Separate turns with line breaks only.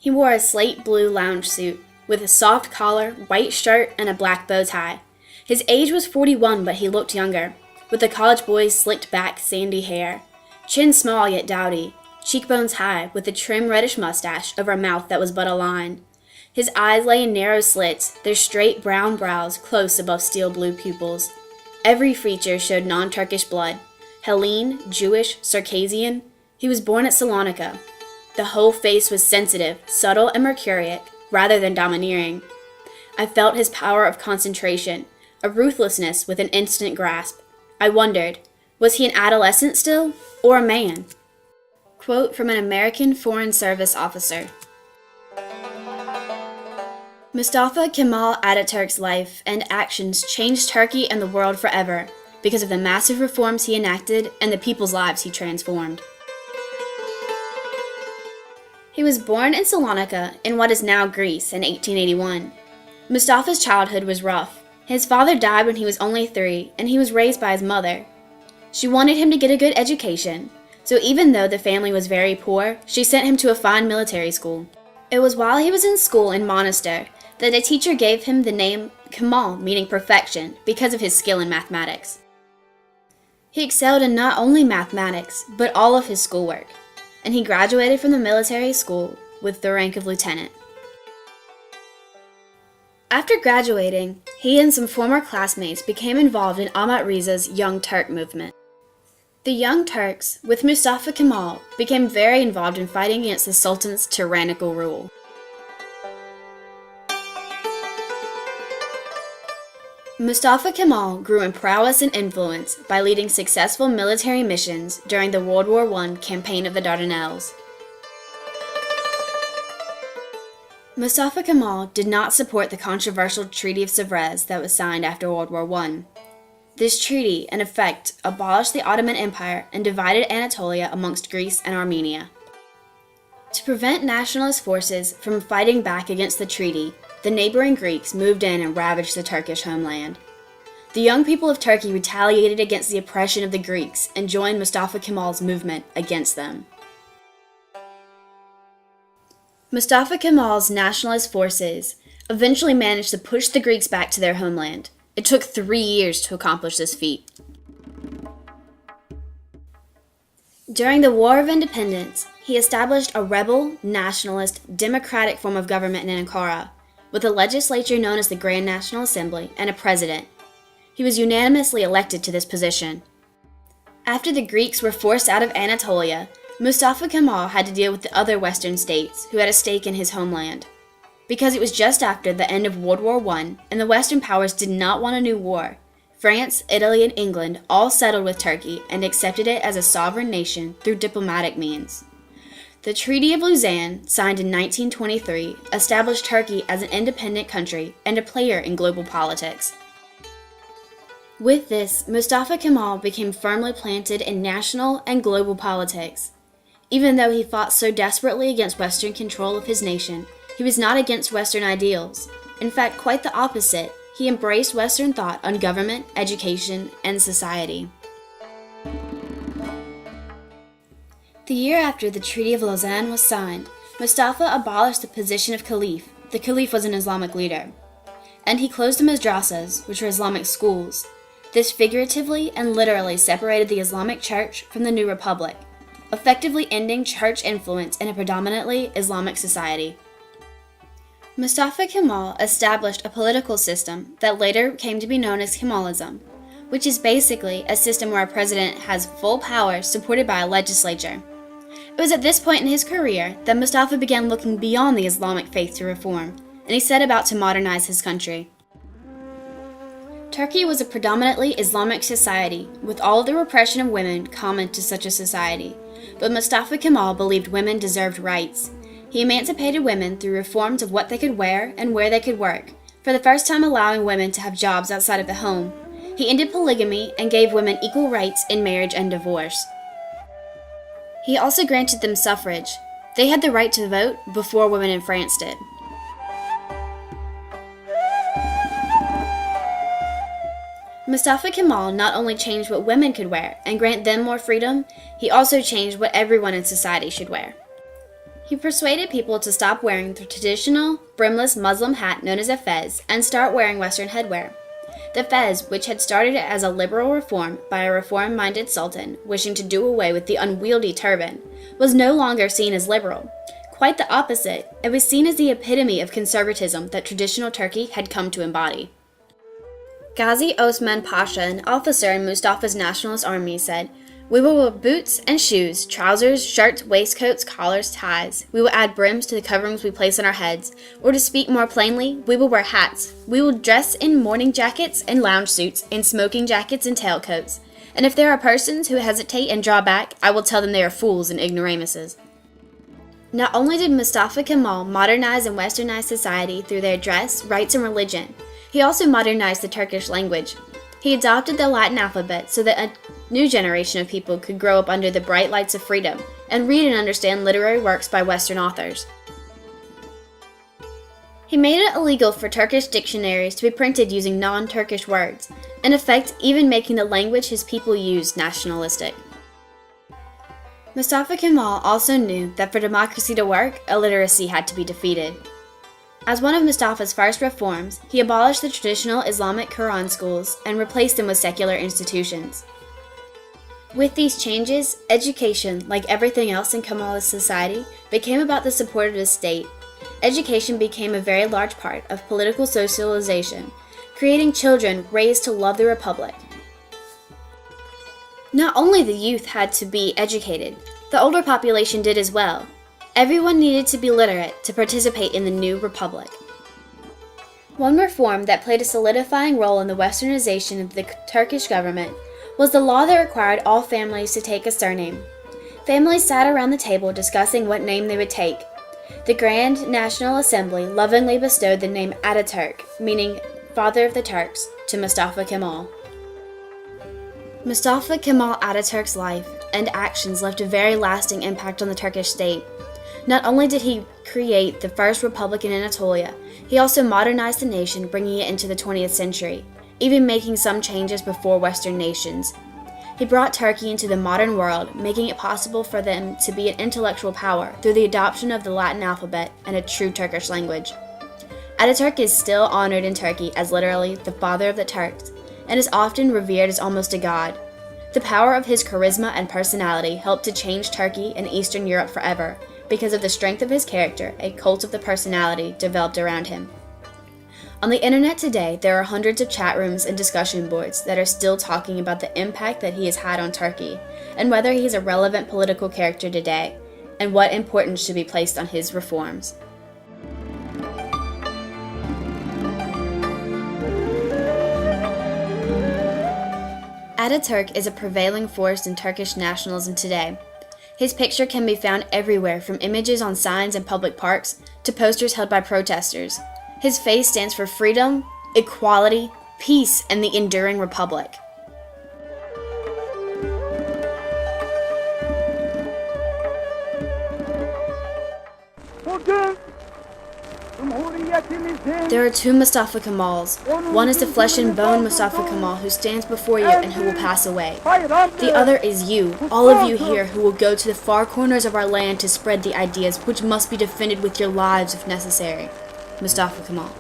He wore a slate blue lounge suit with a soft collar, white shirt, and a black bow tie. His age was 41, but he looked younger, with the college boy's slicked back, sandy hair. Chin small yet dowdy, cheekbones high, with a trim reddish mustache over a mouth that was but a line. His eyes lay in narrow slits, their straight brown brows close above steel blue pupils. Every feature showed non-Turkish blood. Hellene, Jewish, Circassian. He was born at Salonika. The whole face was sensitive, subtle, and mercuric, rather than domineering. I felt his power of concentration, a ruthlessness with an instant grasp. I wondered, was he an adolescent still, or a man? Quote from an American Foreign Service officer. Mustafa Kemal Ataturk's life and actions changed Turkey and the world forever because of the massive reforms he enacted and the people's lives he transformed. He was born in Salonika in what is now Greece in 1881. Mustafa's childhood was rough. His father died when he was only 3, and he was raised by his mother. She wanted him to get a good education, so even though the family was very poor, she sent him to a fine military school. It was while he was in school in Monastir that a teacher gave him the name Kemal, meaning perfection, because of his skill in mathematics. He excelled in not only mathematics, but all of his schoolwork, and he graduated from the military school with the rank of lieutenant. After graduating, he and some former classmates became involved in Ahmet Riza's Young Turk movement. The Young Turks, with Mustafa Kemal, became very involved in fighting against the Sultan's tyrannical rule. Mustafa Kemal grew in prowess and influence by leading successful military missions during the World War I campaign of the Dardanelles. Mustafa Kemal did not support the controversial Treaty of Sèvres that was signed after World War I. This treaty, in effect, abolished the Ottoman Empire and divided Anatolia amongst Greece and Armenia. To prevent nationalist forces from fighting back against the treaty, the neighboring Greeks moved in and ravaged the Turkish homeland. The young people of Turkey retaliated against the oppression of the Greeks and joined Mustafa Kemal's movement against them. Mustafa Kemal's nationalist forces eventually managed to push the Greeks back to their homeland. It took 3 years to accomplish this feat. During the War of Independence, he established a rebel, nationalist, democratic form of government in Ankara, with a legislature known as the Grand National Assembly and a president. He was unanimously elected to this position. After the Greeks were forced out of Anatolia, Mustafa Kemal had to deal with the other Western states who had a stake in his homeland. Because it was just after the end of World War I, and the Western powers did not want a new war, France, Italy, and England all settled with Turkey and accepted it as a sovereign nation through diplomatic means. The Treaty of Lausanne, signed in 1923, established Turkey as an independent country and a player in global politics. With this, Mustafa Kemal became firmly planted in national and global politics. Even though he fought so desperately against Western control of his nation, he was not against Western ideals. In fact, quite the opposite. He embraced Western thought on government, education, and society. The year after the Treaty of Lausanne was signed, Mustafa abolished the position of caliph. The caliph was an Islamic leader. And he closed the madrasas, which were Islamic schools. This figuratively and literally separated the Islamic Church from the new republic, effectively ending church influence in a predominantly Islamic society. Mustafa Kemal established a political system that later came to be known as Kemalism, which is basically a system where a president has full power supported by a legislature. It was at this point in his career that Mustafa began looking beyond the Islamic faith to reform, and he set about to modernize his country. Turkey was a predominantly Islamic society, with all of the repression of women common to such a society, but Mustafa Kemal believed women deserved rights. He emancipated women through reforms of what they could wear and where they could work, for the first time allowing women to have jobs outside of the home. He ended polygamy and gave women equal rights in marriage and divorce. He also granted them suffrage. They had the right to vote before women in France did. Mustafa Kemal not only changed what women could wear and grant them more freedom, he also changed what everyone in society should wear. He persuaded people to stop wearing the traditional, brimless Muslim hat known as a fez and start wearing Western headwear. The fez, which had started as a liberal reform by a reform-minded sultan wishing to do away with the unwieldy turban, was no longer seen as liberal. Quite the opposite, it was seen as the epitome of conservatism that traditional Turkey had come to embody. Gazi Osman Pasha, an officer in Mustafa's nationalist army, said, "We will wear boots and shoes, trousers, shirts, waistcoats, collars, ties. We will add brims to the coverings we place on our heads. Or to speak more plainly, we will wear hats. We will dress in morning jackets and lounge suits, in smoking jackets and tailcoats. And if there are persons who hesitate and draw back, I will tell them they are fools and ignoramuses." Not only did Mustafa Kemal modernize and westernize society through their dress, rites, and religion, he also modernized the Turkish language. He adopted the Latin alphabet so that a new generation of people could grow up under the bright lights of freedom and read and understand literary works by Western authors. He made it illegal for Turkish dictionaries to be printed using non-Turkish words, in effect even making the language his people used nationalistic. Mustafa Kemal also knew that for democracy to work, illiteracy had to be defeated. As one of Mustafa's first reforms, he abolished the traditional Islamic Quran schools and replaced them with secular institutions. With these changes, education, like everything else in Kemalist society, became about the support of the state. Education became a very large part of political socialization, creating children raised to love the republic. Not only the youth had to be educated, the older population did as well. Everyone needed to be literate to participate in the new republic. One reform that played a solidifying role in the westernization of the Turkish government was the law that required all families to take a surname. Families sat around the table discussing what name they would take. The Grand National Assembly lovingly bestowed the name Ataturk, meaning Father of the Turks, to Mustafa Kemal. Mustafa Kemal Ataturk's life and actions left a very lasting impact on the Turkish state. Not only did he create the first republic in Anatolia, he also modernized the nation, bringing it into the 20th century, even making some changes before Western nations. He brought Turkey into the modern world, making it possible for them to be an intellectual power through the adoption of the Latin alphabet and a true Turkish language. Ataturk is still honored in Turkey as literally the father of the Turks, and is often revered as almost a god. The power of his charisma and personality helped to change Turkey and Eastern Europe forever. Because of the strength of his character, a cult of the personality developed around him. On the internet today, there are hundreds of chat rooms and discussion boards that are still talking about the impact that he has had on Turkey, and whether he is a relevant political character today, and what importance should be placed on his reforms. Ataturk is a prevailing force in Turkish nationalism today. His picture can be found everywhere, from images on signs in public parks to posters held by protesters. His face stands for freedom, equality, peace, and the enduring republic. There are two Mustafa Kemals. One is the flesh and bone Mustafa Kemal who stands before you and who will pass away. The other is you, all of you here who will go to the far corners of our land to spread the ideas which must be defended with your lives if necessary. Mustafa Kemal.